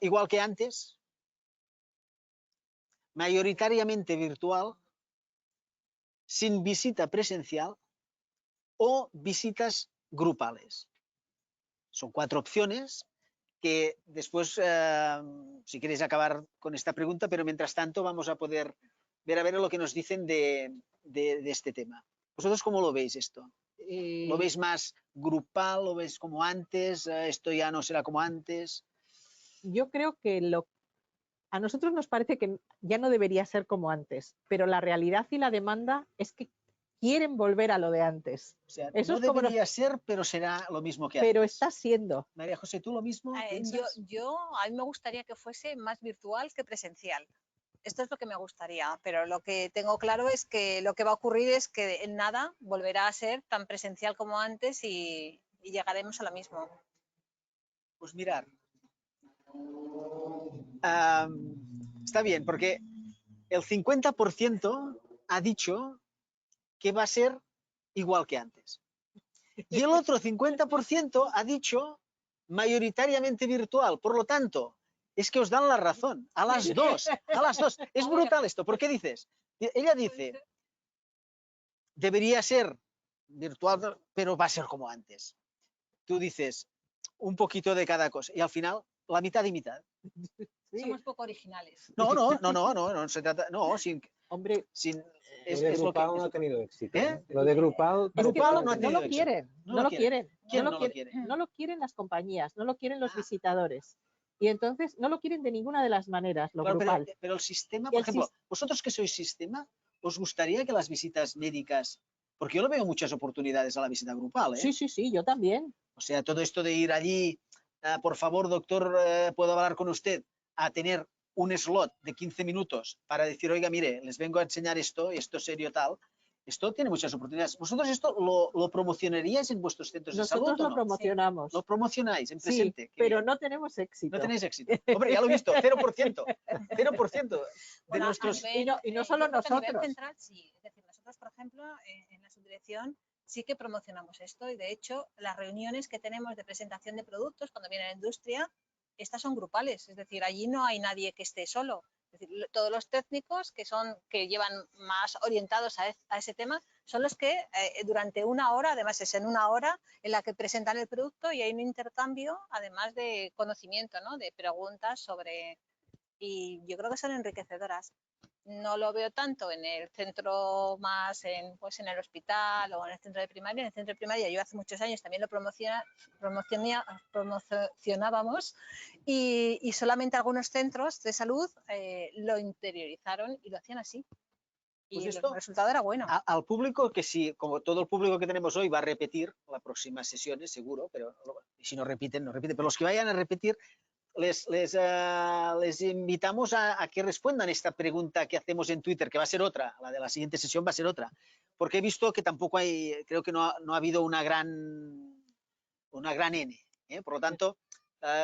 igual que antes, mayoritariamente virtual, sin visita presencial o visitas grupales. Son 4 opciones que después, si queréis acabar con esta pregunta, pero mientras tanto vamos a poder ver a ver lo que nos dicen de este tema. ¿Vosotros cómo lo veis esto? ¿Lo veis más grupal? ¿Lo veis como antes? ¿Esto ya no será como antes? Yo creo que a nosotros nos parece que ya no debería ser como antes, pero la realidad y la demanda es que quieren volver a lo de antes. O sea, Eso no es como debería ser, pero será lo mismo que antes. pero está siendo. María José, ¿tú lo mismo A piensas? mí me gustaría que fuese más virtual que presencial. Esto es lo que me gustaría, pero lo que tengo claro es que lo que va a ocurrir es que en nada volverá a ser tan presencial como antes y llegaremos a lo mismo. Pues mirar, está bien, porque el 50% ha dicho que va a ser igual que antes. Y el otro 50% ha dicho mayoritariamente virtual. Por lo tanto, es que os dan la razón. A las dos, a las dos. Es brutal esto. ¿Por qué dices? Ella dice, debería ser virtual, pero va a ser como antes. Tú dices, un poquito de cada cosa. Y al final, la mitad y mitad. Sí. Somos poco originales. No se trata, no, Hombre, sin, Lo de Grupal no ha tenido éxito. Lo de Grupal, es que Grupal no ha no tenido lo éxito. quieren, No no lo lo quieren. quieren, ¿Quién no no lo lo quieren, quiere? no lo quieren las compañías, no lo quieren los Ah. visitadores. Y entonces no lo quieren de ninguna de las maneras, lo Claro, grupal. pero el sistema, Y por el ejemplo, vosotros que sois sistema, ¿os gustaría que las visitas médicas, porque yo le veo muchas oportunidades a la visita grupal, ¿eh? Sí, yo también. O sea, todo esto de ir allí, por favor, doctor, ¿puedo hablar con usted? A tener un slot de 15 minutos para decir, oiga, mire, les vengo a enseñar esto, esto serio tal. Esto tiene muchas oportunidades. ¿Vosotros esto lo promocionaríais en vuestros centros de salud Nosotros o lo no? promocionamos. ¿Lo promocionáis en Sí, presente? Qué pero bien. no tenemos éxito. No tenéis éxito. Hombre, ya lo he visto, 0%. 0% de Bueno, nuestros... Y no solo yo creo que a nivel nosotros. central sí. Es decir, nosotros, por ejemplo, en la subdirección sí que promocionamos esto y de hecho las reuniones que tenemos de presentación de productos cuando viene la industria, estas son grupales, es decir, allí no hay nadie que esté solo. Es decir, todos los técnicos que llevan más orientados a ese tema son los que durante una hora, además es en una hora en la que presentan el producto y hay un intercambio además de conocimiento, ¿no? De preguntas sobre... Y yo creo que son enriquecedoras. No lo veo tanto en el centro más, pues en el hospital o en el centro de primaria. En el centro de primaria yo hace muchos años también lo promocionábamos y solamente algunos centros de salud lo interiorizaron y lo hacían así. Y Pues el esto, resultado era bueno. al público que sí, como todo el público que tenemos hoy va a repetir las próximas sesiones, seguro, pero si no repiten, no repiten. Pero los que vayan a repetir, les invitamos a que respondan esta pregunta que hacemos en Twitter, que va a ser otra, la de la siguiente sesión va a ser otra, porque he visto que tampoco hay, creo que no ha habido una gran N, ¿eh? Por lo tanto,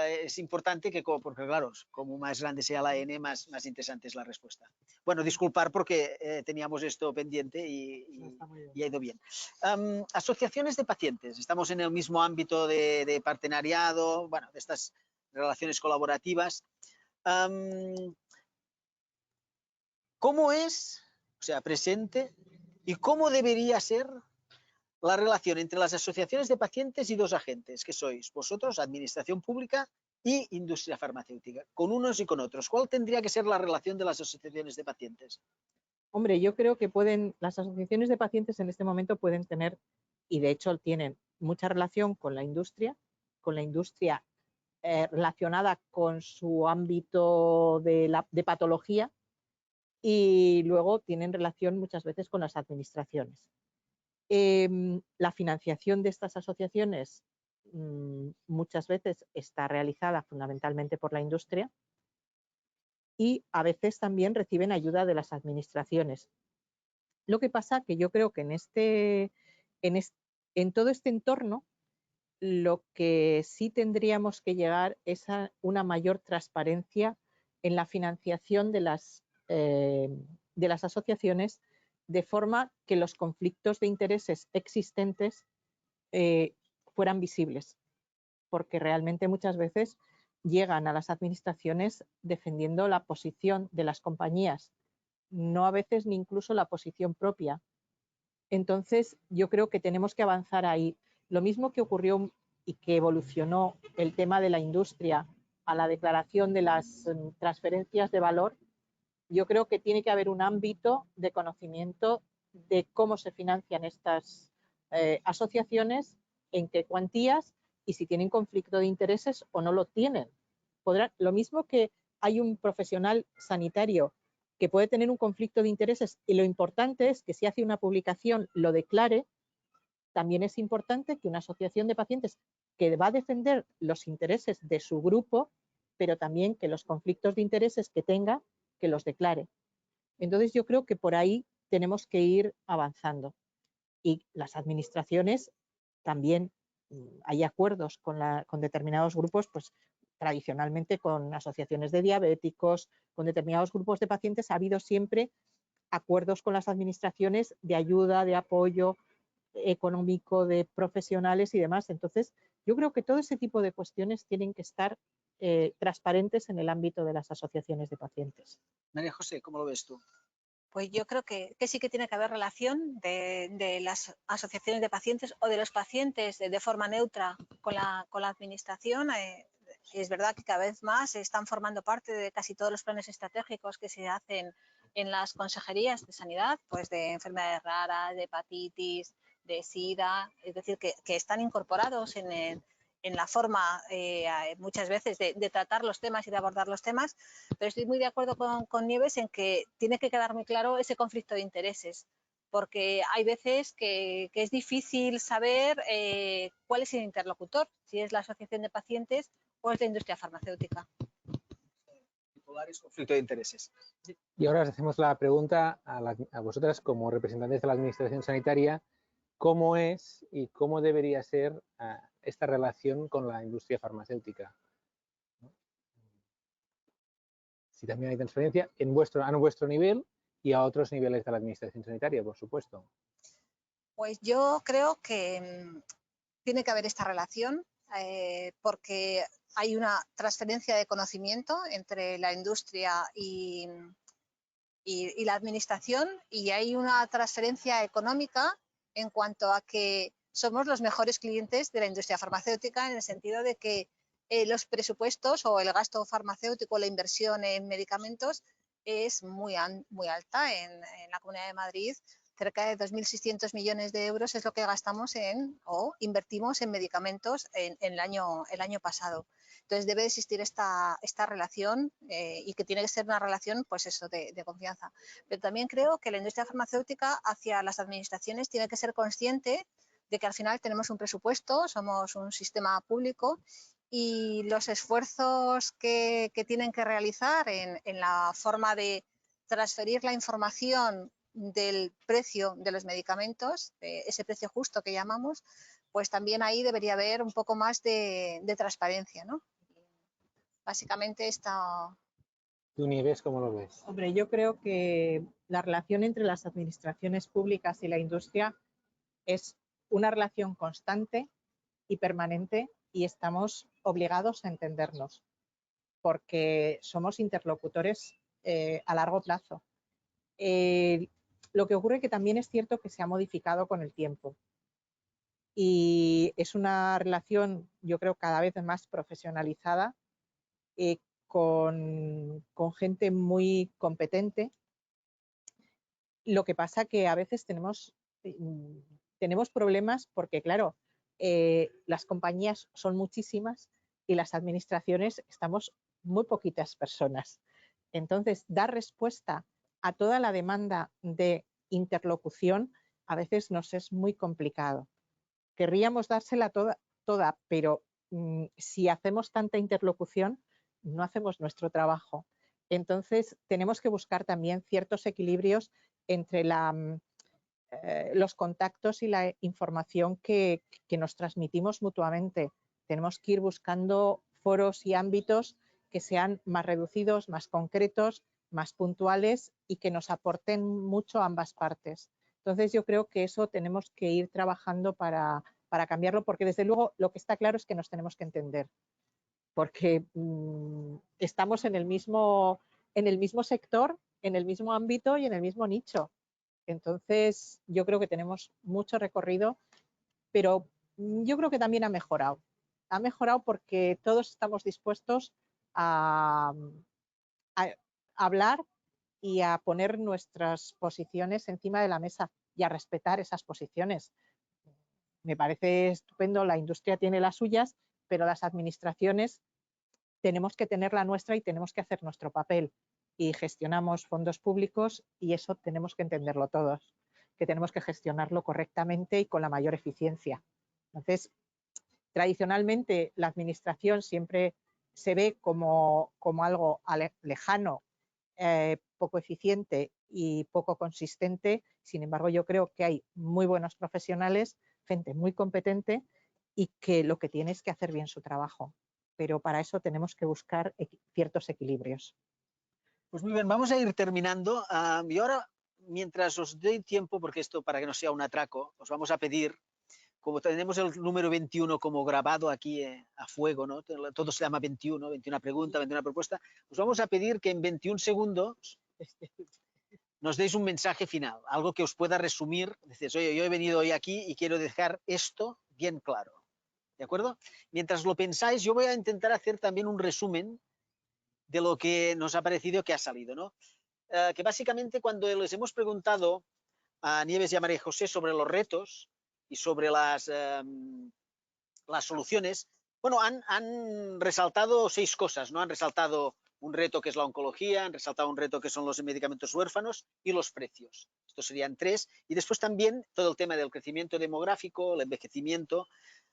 es importante que, porque claro, como más grande sea la N, más interesante es la respuesta. Bueno, disculpar porque teníamos esto pendiente y ha ido bien. Asociaciones de pacientes, estamos en el mismo ámbito de partenariado, bueno, de estas relaciones colaborativas. ¿Cómo es, o sea, presente, y cómo debería ser la relación entre las asociaciones de pacientes y dos agentes, que sois vosotros, administración pública y industria farmacéutica, con unos y con otros? ¿Cuál tendría que ser la relación de las asociaciones de pacientes? Hombre, yo creo que las asociaciones de pacientes en este momento pueden tener, y de hecho tienen mucha relación con la industria relacionada con su ámbito de patología, y luego tienen relación muchas veces con las administraciones. La financiación de estas asociaciones muchas veces está realizada fundamentalmente por la industria y a veces también reciben ayuda de las administraciones. Lo que pasa que yo creo que en todo este entorno lo que sí tendríamos que llegar es a una mayor transparencia en la financiación de las asociaciones, de forma que los conflictos de intereses existentes fueran visibles, porque realmente muchas veces llegan a las administraciones defendiendo la posición de las compañías, no a veces ni incluso la posición propia. Entonces, yo creo que tenemos que avanzar ahí. Lo mismo que ocurrió y que evolucionó el tema de la industria a la declaración de las transferencias de valor, yo creo que tiene que haber un ámbito de conocimiento de cómo se financian estas asociaciones, en qué cuantías y si tienen conflicto de intereses o no lo tienen. Lo mismo que hay un profesional sanitario que puede tener un conflicto de intereses y lo importante es que si hace una publicación lo declare, también es importante que una asociación de pacientes que va a defender los intereses de su grupo, pero también que los conflictos de intereses que tenga, que los declare. Entonces yo creo que por ahí tenemos que ir avanzando. Y las administraciones también hay acuerdos con determinados grupos, pues tradicionalmente con asociaciones de diabéticos, con determinados grupos de pacientes ha habido siempre acuerdos con las administraciones de ayuda, de apoyo económico, de profesionales y demás. Entonces, yo creo que todo ese tipo de cuestiones tienen que estar transparentes en el ámbito de las asociaciones de pacientes. María José, ¿cómo lo ves tú? Pues yo creo que sí que tiene que haber relación de las asociaciones de pacientes o de los pacientes de forma neutra con la administración. Es verdad que cada vez más están formando parte de casi todos los planes estratégicos que se hacen en las consejerías de sanidad, pues de enfermedades raras, de hepatitis, de SIDA, es decir, que están incorporados en la forma muchas veces de tratar los temas y de abordar los temas, pero estoy muy de acuerdo con Nieves en que tiene que quedar muy claro ese conflicto de intereses, porque hay veces que es difícil saber cuál es el interlocutor, si es la asociación de pacientes o es la industria farmacéutica. Conflicto de intereses. Y ahora os hacemos la pregunta a vosotras como representantes de la Administración Sanitaria, ¿cómo es y cómo debería ser esta relación con la industria farmacéutica? Si también hay transferencia a vuestro nivel y a otros niveles de la Administración Sanitaria, por supuesto. Pues yo creo que tiene que haber esta relación porque hay una transferencia de conocimiento entre la industria y la administración, y hay una transferencia económica en cuanto a que somos los mejores clientes de la industria farmacéutica, en el sentido de que los presupuestos o el gasto farmacéutico, la inversión en medicamentos es muy alta. En la Comunidad de Madrid, cerca de 2.600 millones de euros es lo que gastamos o invertimos en medicamentos en el año pasado. Entonces debe existir esta relación y que tiene que ser una relación, pues eso, de confianza. Pero también creo que la industria farmacéutica hacia las administraciones tiene que ser consciente de que al final tenemos un presupuesto, somos un sistema público, y los esfuerzos que tienen que realizar en la forma de transferir la información del precio de los medicamentos, ese precio justo que llamamos, pues también ahí debería haber un poco más de transparencia, ¿no? Básicamente esta... ¿Tú, Nieves, cómo lo ves? Hombre, yo creo que la relación entre las administraciones públicas y la industria es una relación constante y permanente, y estamos obligados a entendernos porque somos interlocutores a largo plazo. Lo que ocurre que también es cierto que se ha modificado con el tiempo y es una relación, yo creo, cada vez más profesionalizada, con gente muy competente. Lo que pasa que a veces tenemos problemas porque, claro, las compañías son muchísimas y las administraciones estamos muy poquitas personas. Entonces, dar respuesta a toda la demanda de interlocución a veces nos es muy complicado. Querríamos dársela toda, pero si hacemos tanta interlocución, no hacemos nuestro trabajo. Entonces, tenemos que buscar también ciertos equilibrios entre los contactos y la información que nos transmitimos mutuamente. Tenemos que ir buscando foros y ámbitos que sean más reducidos, más concretos, más puntuales y que nos aporten mucho a ambas partes. Entonces yo creo que eso tenemos que ir trabajando para cambiarlo, porque desde luego lo que está claro es que nos tenemos que entender, porque estamos en el mismo sector, en el mismo ámbito y en el mismo nicho. Entonces yo creo que tenemos mucho recorrido, pero yo creo que también ha mejorado. Ha mejorado porque todos estamos dispuestos a hablar y a poner nuestras posiciones encima de la mesa y a respetar esas posiciones. Me parece estupendo, la industria tiene las suyas, pero las administraciones tenemos que tener la nuestra y tenemos que hacer nuestro papel. Y gestionamos fondos públicos y eso tenemos que entenderlo todos, que tenemos que gestionarlo correctamente y con la mayor eficiencia. Entonces, tradicionalmente la administración siempre se ve como algo lejano, poco eficiente y poco consistente. Sin embargo, yo creo que hay muy buenos profesionales, gente muy competente y que lo que tiene es que hacer bien su trabajo. Pero para eso tenemos que buscar ciertos equilibrios. Pues muy bien, vamos a ir terminando. Y ahora, mientras os doy tiempo, porque esto para que no sea un atraco, os vamos a pedir, como tenemos el número 21 como grabado aquí a fuego, ¿no? Todo se llama 21, 21 pregunta, 21 propuesta, os vamos a pedir que en 21 segundos nos deis un mensaje final, algo que os pueda resumir. Dices, oye, yo he venido hoy aquí y quiero dejar esto bien claro. ¿De acuerdo? Mientras lo pensáis, yo voy a intentar hacer también un resumen de lo que nos ha parecido que ha salido, ¿no? Que básicamente cuando les hemos preguntado a Nieves y a María José sobre los retos y sobre las soluciones, bueno, han resaltado 6 cosas, ¿no? Han resaltado un reto que es la oncología, han resaltado un reto que son los medicamentos huérfanos y los precios. Estos serían 3. Y después también todo el tema del crecimiento demográfico, el envejecimiento,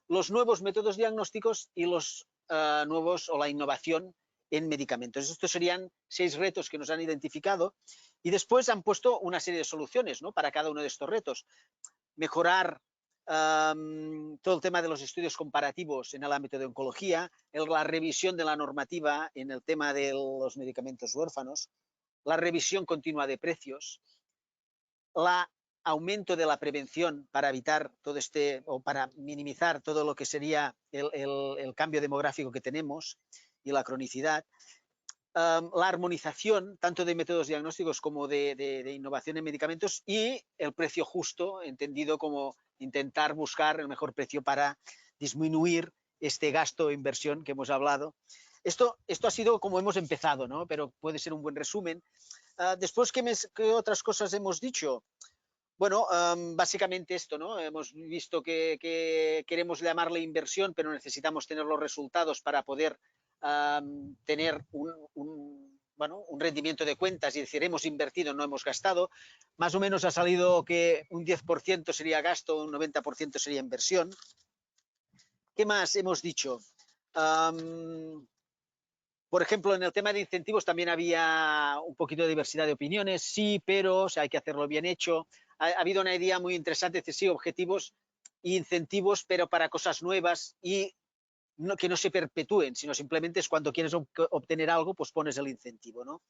los nuevos métodos diagnósticos y los nuevos o la innovación en medicamentos. Estos serían 6 retos que nos han identificado y después han puesto una serie de soluciones, ¿no? Para cada uno de estos retos. Mejorar todo el tema de los estudios comparativos en el ámbito de oncología, la revisión de la normativa en el tema de los medicamentos huérfanos, la revisión continua de precios, el aumento de la prevención para evitar todo o para minimizar todo lo que sería el cambio demográfico que tenemos y la cronicidad, la armonización tanto de métodos diagnósticos como de innovación en medicamentos y el precio justo, entendido como intentar buscar el mejor precio para disminuir este gasto o inversión que hemos hablado. Esto ha sido como hemos empezado, ¿no? Pero puede ser un buen resumen. Después, ¿qué otras cosas hemos dicho? Bueno, básicamente esto, ¿no? Hemos visto que queremos llamarle inversión, pero necesitamos tener los resultados para poder tener un rendimiento de cuentas y decir, hemos invertido, no hemos gastado. Más o menos ha salido que un 10% sería gasto, un 90% sería inversión. ¿Qué más hemos dicho? Por ejemplo, en el tema de incentivos también había un poquito de diversidad de opiniones. Sí, pero o sea, hay que hacerlo bien hecho. Ha habido una idea muy interesante, decir, sí, objetivos e incentivos, pero para cosas nuevas y que no se perpetúen, sino simplemente es cuando quieres obtener algo, pues pones el incentivo, ¿no?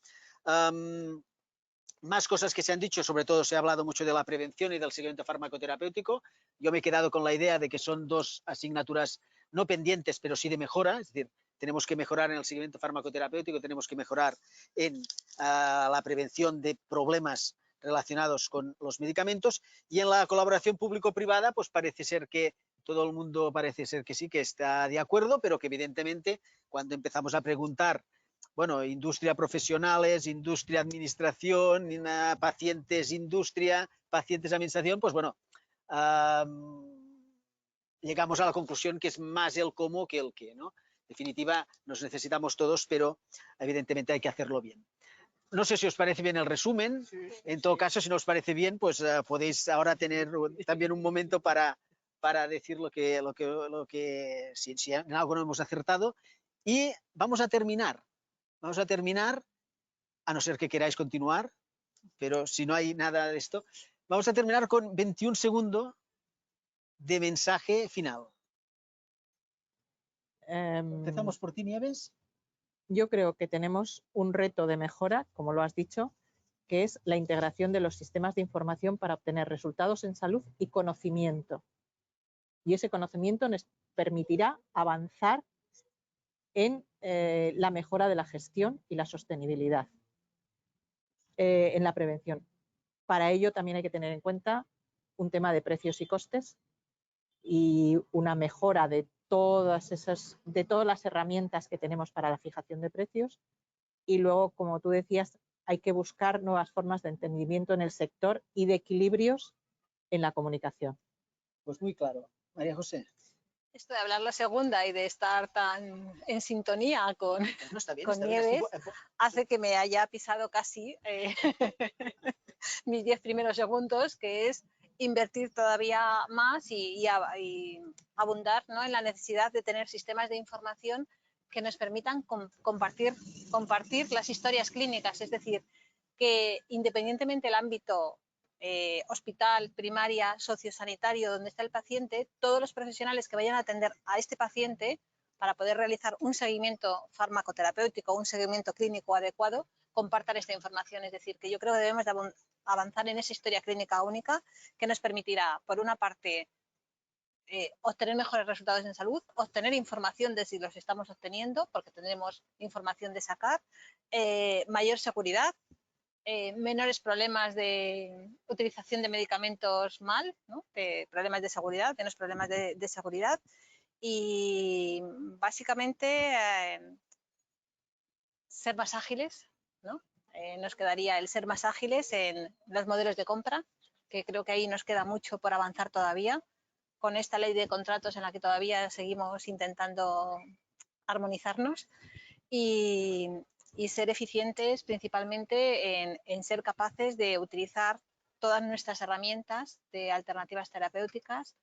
Más cosas que se han dicho, sobre todo se ha hablado mucho de la prevención y del seguimiento farmacoterapéutico. Yo me he quedado con la idea de que son 2 asignaturas no pendientes, pero sí de mejora, es decir, tenemos que mejorar en el seguimiento farmacoterapéutico, tenemos que mejorar en la prevención de problemas relacionados con los medicamentos y en la colaboración público-privada, pues parece ser que todo el mundo parece ser que sí, que está de acuerdo, pero que evidentemente cuando empezamos a preguntar, bueno, industria profesionales, industria administración, pacientes industria, pacientes administración, pues bueno, llegamos a la conclusión que es más el cómo que el qué, ¿no? En definitiva, nos necesitamos todos, pero evidentemente hay que hacerlo bien. No sé si os parece bien el resumen. En todo caso, si no os parece bien, pues podéis ahora tener también un momento para decir si en algo no hemos acertado. Y vamos a terminar, a no ser que queráis continuar, pero si no hay nada de esto, vamos a terminar con 21 segundos de mensaje final. Empezamos por ti, Nieves. Yo creo que tenemos un reto de mejora, como lo has dicho, que es la integración de los sistemas de información para obtener resultados en salud y conocimiento. Y ese conocimiento nos permitirá avanzar en la mejora de la gestión y la sostenibilidad en la prevención. Para ello también hay que tener en cuenta un tema de precios y costes y una mejora de todas las herramientas que tenemos para la fijación de precios. Y luego, como tú decías, hay que buscar nuevas formas de entendimiento en el sector y de equilibrios en la comunicación. Pues muy claro. María José. Esto de hablar la segunda y de estar tan en sintonía con, No, está bien, con está bien. Nieves hace que me haya pisado casi mis 10 primeros segundos, que es invertir todavía más y abundar, ¿no?, en la necesidad de tener sistemas de información que nos permitan compartir las historias clínicas. Es decir, que independientemente del ámbito hospital, primaria, sociosanitario, donde está el paciente, todos los profesionales que vayan a atender a este paciente para poder realizar un seguimiento farmacoterapéutico, un seguimiento clínico adecuado, compartan esta información. Es decir, que yo creo que debemos de avanzar en esa historia clínica única que nos permitirá, por una parte, obtener mejores resultados en salud, obtener información de si los estamos obteniendo, porque tendremos información de sacar, mayor seguridad, menores problemas de utilización de medicamentos mal, ¿no?, de problemas de seguridad, menos problemas de seguridad, y básicamente ser más ágiles, ¿no? Nos quedaría el ser más ágiles en los modelos de compra, que creo que ahí nos queda mucho por avanzar todavía, con esta ley de contratos en la que todavía seguimos intentando armonizarnos, y ser eficientes principalmente en ser capaces de utilizar todas nuestras herramientas de alternativas terapéuticas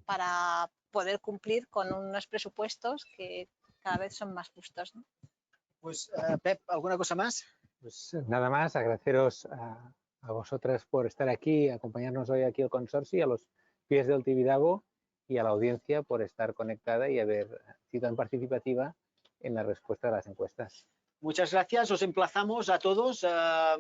para poder cumplir con unos presupuestos que cada vez son más justos, ¿no? Pues, Pep, ¿alguna cosa más? Pues nada más, agradeceros a vosotras por estar aquí, acompañarnos hoy aquí al consorcio, a los pies del Tibidabo y a la audiencia por estar conectada y haber sido tan participativa en la respuesta a las encuestas. Muchas gracias. Os emplazamos a todos a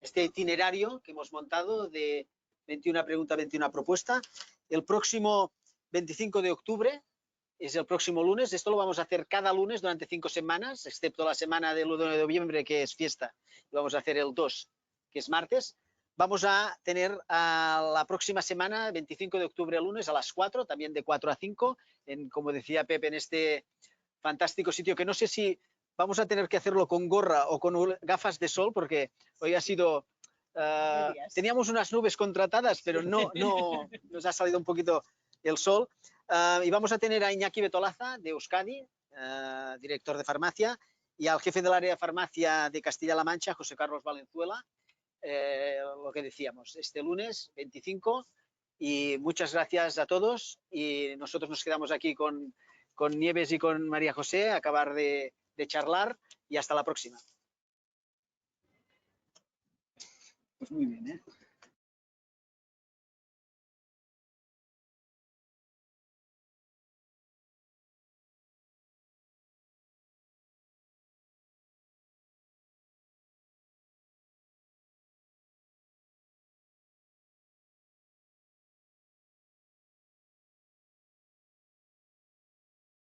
este itinerario que hemos montado de 21 preguntas, 21 propuestas. El próximo 25 de octubre es el próximo lunes. Esto lo vamos a hacer cada lunes durante 5 semanas, excepto la semana del 1 de noviembre, que es fiesta. Y vamos a hacer el 2, que es martes. Vamos a tener la próxima semana, 25 de octubre, lunes, a las 4, también de 4 a 5, como decía Pepe, en este fantástico sitio, que no sé si vamos a tener que hacerlo con gorra o con gafas de sol, porque hoy ha sido... teníamos unas nubes contratadas, pero no nos ha salido un poquito el sol. Y vamos a tener a Iñaki Betolaza, de Euskadi, director de farmacia, y al jefe del área de farmacia de Castilla-La Mancha, José Carlos Valenzuela, lo que decíamos, este lunes 25. Y muchas gracias a todos, y nosotros nos quedamos aquí con Nieves y con María José a acabar de charlar, y hasta la próxima. Pues muy bien, ¿eh?